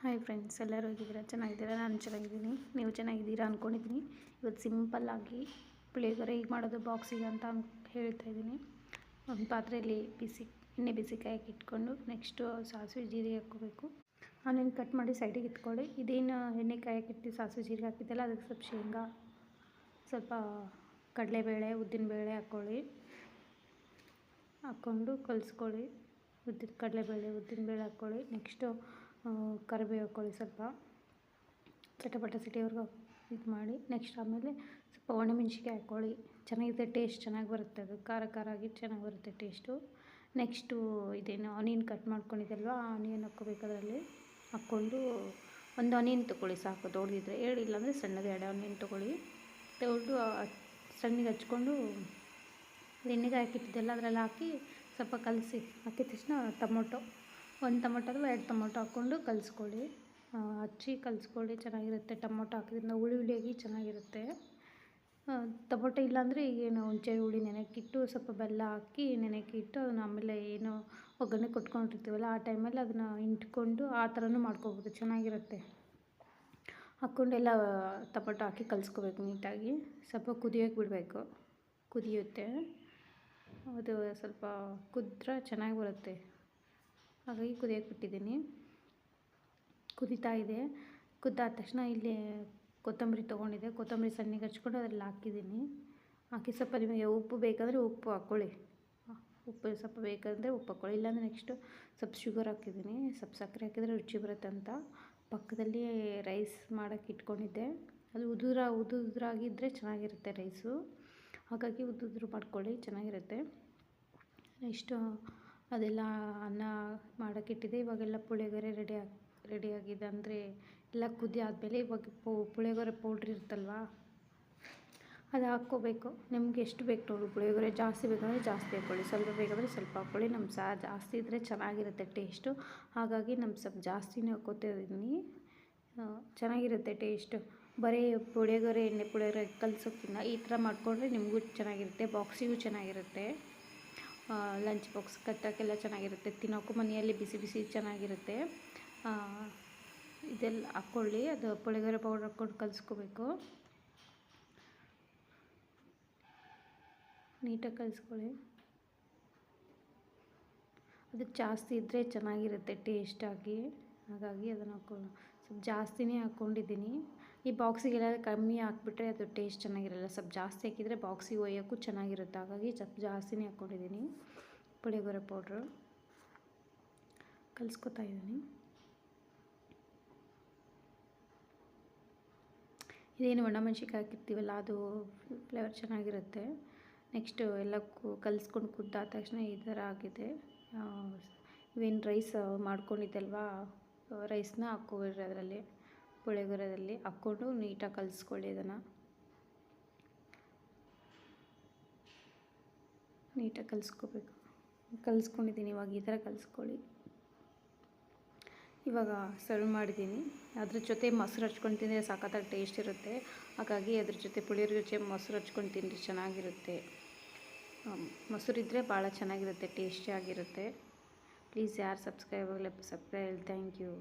Hi friends, ಎಲ್ಲರೂ ಹೇಗಿದ್ದೀರಾ? ಚೆನ್ನಾಗಿದ್ದೀರಾ? ನಾನು ಚೆನ್ನಾಗಿದ್ದೀನಿ. ನೀವು ಚೆನ್ನಾಗಿದ್ದೀರಾ ಅಂದ್ಕೊಂಡಿದ್ದೀನಿ. ಇವತ್ತು ಸಿಂಪಲ್ಲಾಗಿ ಪುಳಿಯೋಗರೆ ಹೇಗೆ ಮಾಡೋದು ಬಾಕ್ಸಿಗೆ ಅಂತ ಹೇಳ್ತಾ ಇದ್ದೀನಿ. ಒಂದು ಪಾತ್ರೆಯಲ್ಲಿ ಎಣ್ಣೆ ಬಿಸಿ ಕಾಯಕ್ಕೆ ಇಟ್ಕೊಂಡು ನೆಕ್ಸ್ಟು ಸಾಸಿವೆ ಜೀರಿಗೆ ಹಾಕ್ಕೋಬೇಕು. ಆನಿಯನ್ ಕಟ್ ಮಾಡಿ ಸೈಡಿಗೆ ಇಟ್ಕೊಳ್ಳಿ. ಇದೇನು ಎಣ್ಣೆ ಕಾಯಕ್ಕೆ ಇಟ್ಟು ಸಾಸಿವೆ ಜೀರಿಗೆ ಹಾಕಿದ್ದಲ್ಲ, ಅದಕ್ಕೆ ಸ್ವಲ್ಪ ಶೇಂಗಾ, ಸ್ವಲ್ಪ ಕಡಲೆಬೇಳೆ, ಉದ್ದಿನಬೇಳೆ ಹಾಕ್ಕೊಂಡು ಕಲಿಸ್ಕೊಳ್ಳಿ. ಕಡಲೆಬೇಳೆ ಉದ್ದಿನಬೇಳೆ ಹಾಕ್ಕೊಳ್ಳಿ. ನೆಕ್ಸ್ಟು ಕರಿಬೇವು ಹಾಕ್ಕೊಳ್ಳಿ. ಸ್ವಲ್ಪ ಚಟಪಟ ಸಿಟಿವರೆಗೂ ಇದು ಮಾಡಿ ನೆಕ್ಸ್ಟ್ ಆಮೇಲೆ ಸ್ವಲ್ಪ ಒಣಮೆಣ್ಸಿಕಾಯಿ ಹಾಕ್ಕೊಳ್ಳಿ. ಚೆನ್ನಾಗಿದೆ, ಟೇಸ್ಟ್ ಚೆನ್ನಾಗಿ ಬರುತ್ತೆ. ಅದು ಖಾರ ಆಗಿ ಚೆನ್ನಾಗಿ ಬರುತ್ತೆ ಟೇಸ್ಟು. ನೆಕ್ಸ್ಟು ಇದೇನು ಆನಿಯನ್ ಕಟ್ ಮಾಡ್ಕೊಂಡಿದ್ದಲ್ವ, ಆ ಆನಿಯನ್ ಹಾಕ್ಕೋಬೇಕು. ಅದರಲ್ಲಿ ಹಾಕ್ಕೊಂಡು ಒಂದು ಆನಿಯನ್ ತೊಗೊಳ್ಳಿ ಸಾಕು, ದೊಡ್ಡದಿದ್ರೆ. ಇಲ್ಲಾಂದರೆ ಸಣ್ಣದು 2 ಆನಿಯನ್ ತೊಗೊಳ್ಳಿ. ತೊಗೊಂಡು ಸಣ್ಣಗೆ ಹಚ್ಕೊಂಡು ಎಣ್ಣೆಗೆ ಹಾಕಿಟ್ಟಿದ್ದೆಲ್ಲ ಅದರಲ್ಲಿ ಹಾಕಿ ಸ್ವಲ್ಪ ಕಲಸಿ. ಹಾಕಿದ ತಕ್ಷಣ ಒಂದು ಟೊಮೊಟೊ ಅಥವಾ 2 ಟೊಮೊಟೊ ಹಾಕ್ಕೊಂಡು ಕಲಿಸ್ಕೊಳ್ಳಿ. ಕಲಿಸ್ಕೊಳ್ಳಿ, ಚೆನ್ನಾಗಿರುತ್ತೆ. ಟೊಮೊಟೊ ಹಾಕಿದ್ರಿಂದ ಹುಳಿಯಾಗಿ ಚೆನ್ನಾಗಿರುತ್ತೆ. ಟೊಮೊಟೊ ಇಲ್ಲಾಂದರೆ ಏನು ಹುಣಸೆ ಹುಳಿ ನೆನೆಕ್ಕಿಟ್ಟು ಸ್ವಲ್ಪ ಬೆಲ್ಲ ಹಾಕಿ ನೆನೆಕ್ಕಿಟ್ಟು ಅದನ್ನು ಆಮೇಲೆ ಏನು ಒಗ್ಗರಣೆ ಕೊಟ್ಕೊಂಡಿರ್ತೀವಲ್ಲ ಆ ಟೈಮಲ್ಲಿ ಅದನ್ನು ಹಿಂಡ್ಕೊಂಡು ಆ ಥರನೂ ಮಾಡ್ಕೊಬೋದು, ಚೆನ್ನಾಗಿರುತ್ತೆ. ಹಾಕ್ಕೊಂಡೆಲ್ಲ ಟೊಮೊಟೊ ಹಾಕಿ ಕಲಿಸ್ಕೋಬೇಕು ನೀಟಾಗಿ. ಸ್ವಲ್ಪ ಕುದಿಯೋಕ್ಕೆ ಬಿಡಬೇಕು. ಕುದಿಯುತ್ತೆ, ಅದು ಸ್ವಲ್ಪ ಕುದ್ರೆ ಚೆನ್ನಾಗಿ ಬರುತ್ತೆ. ಹಾಗಾಗಿ ಕುದಿಯೋಕ್ಕೆ ಬಿಟ್ಟಿದ್ದೀನಿ. ಕುದೀತಾ ಇದೆ. ಕುದ್ದಾದ ತಕ್ಷಣ ಇಲ್ಲಿ ಕೊತ್ತಂಬರಿ ತೊಗೊಂಡಿದ್ದೆ. ಕೊತ್ತಂಬರಿ ಸಣ್ಣಗೆ ಹಚ್ಕೊಂಡು ಅದ್ರಲ್ಲಿ ಹಾಕಿದ್ದೀನಿ. ಹಾಕಿ ಸ್ವಲ್ಪ ನಿಮಗೆ ಉಪ್ಪು ಬೇಕಂದರೆ ಉಪ್ಪು ಹಾಕ್ಕೊಳ್ಳಿ. ಉಪ್ಪು ಸ್ವಲ್ಪ ಬೇಕಂದರೆ ಉಪ್ಪು ಹಾಕ್ಕೊಳ್ಳಿ. ಇಲ್ಲಾಂದರೆ ನೆಕ್ಸ್ಟು ಸ್ವಲ್ಪ ಶುಗರ್ ಹಾಕಿದ್ದೀನಿ. ಸ್ವಲ್ಪ ಸಕ್ಕರೆ ಹಾಕಿದರೆ ರುಚಿ ಬರುತ್ತೆ ಅಂತ. ಪಕ್ಕದಲ್ಲಿ ರೈಸ್ ಮಾಡೋಕ್ಕೆ ಇಟ್ಕೊಂಡಿದ್ದೆ. ಅದು ಉದುರಾಗಿದ್ದರೆ ಚೆನ್ನಾಗಿರುತ್ತೆ ರೈಸು. ಹಾಗಾಗಿ ಉದುರು ಮಾಡ್ಕೊಳ್ಳಿ, ಚೆನ್ನಾಗಿರುತ್ತೆ. ನೆಕ್ಸ್ಟು ಅದೆಲ್ಲ ಅನ್ನ ಮಾಡೋಕ್ಕಿಟ್ಟಿದ್ದೆ. ಇವಾಗೆಲ್ಲ ಪುಳಿಯೋಗರೆ ರೆಡಿಯಾಗಿದೆ. ಅಂದರೆ ಎಲ್ಲ ಕುದಿ ಆದಮೇಲೆ ಇವಾಗ ಪುಳಿಯೋಗರೆ ಪೌಡ್ರ್ ಇರುತ್ತಲ್ವ, ಅದು ಹಾಕ್ಕೋಬೇಕು. ನಿಮ್ಗೆ ಎಷ್ಟು ಬೇಕು ನೋಡಿ ಪುಳಿಯೋಗರೆ. ಜಾಸ್ತಿ ಬೇಕಂದರೆ ಜಾಸ್ತಿ ಹಾಕ್ಕೊಳ್ಳಿ, ಸ್ವಲ್ಪ ಬೇಕಂದರೆ ಸ್ವಲ್ಪ ಹಾಕ್ಕೊಳ್ಳಿ. ಜಾಸ್ತಿ ಇದ್ದರೆ ಚೆನ್ನಾಗಿರುತ್ತೆ ಟೇಸ್ಟು. ಹಾಗಾಗಿ ಸ್ವಲ್ಪ ಜಾಸ್ತಿನೇ ಹಾಕ್ಕೋತಾ ಇದ್ದೀನಿ. ಚೆನ್ನಾಗಿರುತ್ತೆ ಟೇಸ್ಟು. ಬರೀ ಎಣ್ಣೆ ಪುಳಿಯೋಗರೆ ಕಲಸೋಕ್ಕಿಂತ ಈ ಥರ ಮಾಡಿಕೊಂಡ್ರೆ ನಿಮಗೂ ಚೆನ್ನಾಗಿರುತ್ತೆ, ಬಾಕ್ಸಿಗೂ ಚೆನ್ನಾಗಿರುತ್ತೆ. ಲಂಚ್ ಬಾಕ್ಸ್ ಕಟ್ಟೋಕ್ಕೆಲ್ಲ ಚೆನ್ನಾಗಿರುತ್ತೆ. ತಿನ್ನೋಕ್ಕೂ ಮನೆಯಲ್ಲಿ ಬಿಸಿ ಬಿಸಿ ಚೆನ್ನಾಗಿರುತ್ತೆ. ಇದೆಲ್ಲ ಹಾಕ್ಕೊಳ್ಳಿ. ಅದು ಪುಳಿಯೋಗರೆ ಪೌಡ್ರ್ ಹಾಕ್ಕೊಂಡು ಕಲಿಸ್ಕೋಬೇಕು. ನೀಟಾಗಿ ಕಲಿಸ್ಕೊಳ್ಳಿ. ಅದು ಜಾಸ್ತಿ ಇದ್ದರೆ ಚೆನ್ನಾಗಿರುತ್ತೆ ಟೇಸ್ಟಾಗಿ. ಹಾಗಾಗಿ ಅದನ್ನು ಸ್ವಲ್ಪ ಜಾಸ್ತಿನೇ ಹಾಕ್ಕೊಂಡಿದ್ದೀನಿ. ಈ ಬಾಕ್ಸಿಗೆಲ್ಲ ಕಮ್ಮಿ ಹಾಕ್ಬಿಟ್ರೆ ಅದು ಟೇಸ್ಟ್ ಚೆನ್ನಾಗಿರಲ್ಲ. ಸ್ವಲ್ಪ ಜಾಸ್ತಿ ಹಾಕಿದರೆ ಬಾಕ್ಸಿಗೆ ಒಯ್ಯೋಕ್ಕೂ ಚೆನ್ನಾಗಿರುತ್ತೆ. ಹಾಗಾಗಿ ಸ್ವಲ್ಪ ಜಾಸ್ತಿನೇ ಹಾಕ್ಕೊಂಡಿದ್ದೀನಿ. ಪುಳಿಯೋಗರೆ ಪೌಡ್ರು ಕಲಿಸ್ಕೊತಾ ಇದ್ದೀನಿ. ಇದೇನು ಒಣಮೆಣ್ಸಿಕಾಯಿ ಹಾಕಿರ್ತೀವಲ್ಲ, ಅದು ಫ್ಲೇವರ್ ಚೆನ್ನಾಗಿರುತ್ತೆ. ನೆಕ್ಸ್ಟು ಎಲ್ಲ ಕಲಿಸ್ಕೊಂಡು ಕುದ್ದಾದ ತಕ್ಷಣ ಈ ಥರ ಆಗಿದೆ. ಇವೇನು ರೈಸ್ ಮಾಡ್ಕೊಂಡಿದ್ದಲ್ವ, ರೈಸ್ನ ಹಾಕ್ಕೊಬಿಡ್ರಿ ಅದರಲ್ಲಿ. ಪುಳಿಯೋಗರೆದಲ್ಲಿ ಹಾಕ್ಕೊಂಡು ನೀಟಾಗಿ ಕಲಿಸ್ಕೊಳ್ಳಿ. ಅದನ್ನು ನೀಟಾಗಿ ಕಲಿಸ್ಕೋಬೇಕು. ಕಲಿಸ್ಕೊಂಡಿದ್ದೀನಿ. ಇವಾಗ ಈ ಥರ ಕಲಿಸ್ಕೊಳ್ಳಿ. ಇವಾಗ ಸರ್ವ್ ಮಾಡಿದ್ದೀನಿ. ಅದ್ರ ಜೊತೆ ಮೊಸರು ಹಚ್ಕೊಂಡು ತಿಂದರೆ ಸಖತ್ತಾಗಿ ಟೇಸ್ಟ್ ಇರುತ್ತೆ. ಹಾಗಾಗಿ ಅದ್ರ ಜೊತೆ ಪುಳಿಯೋಗರೆ ಜೊತೆ ಮೊಸರು ಹಚ್ಕೊಂಡು ತಿಂದರೆ ಚೆನ್ನಾಗಿರುತ್ತೆ. ಮೊಸರಿದ್ದರೆ ಭಾಳ ಚೆನ್ನಾಗಿರುತ್ತೆ, ಟೇಸ್ಟಿಯಾಗಿರುತ್ತೆ. ಪ್ಲೀಸ್ ಯಾರು ಸಬ್ಸ್ಕ್ರೈಬ್ ಥ್ಯಾಂಕ್ ಯು.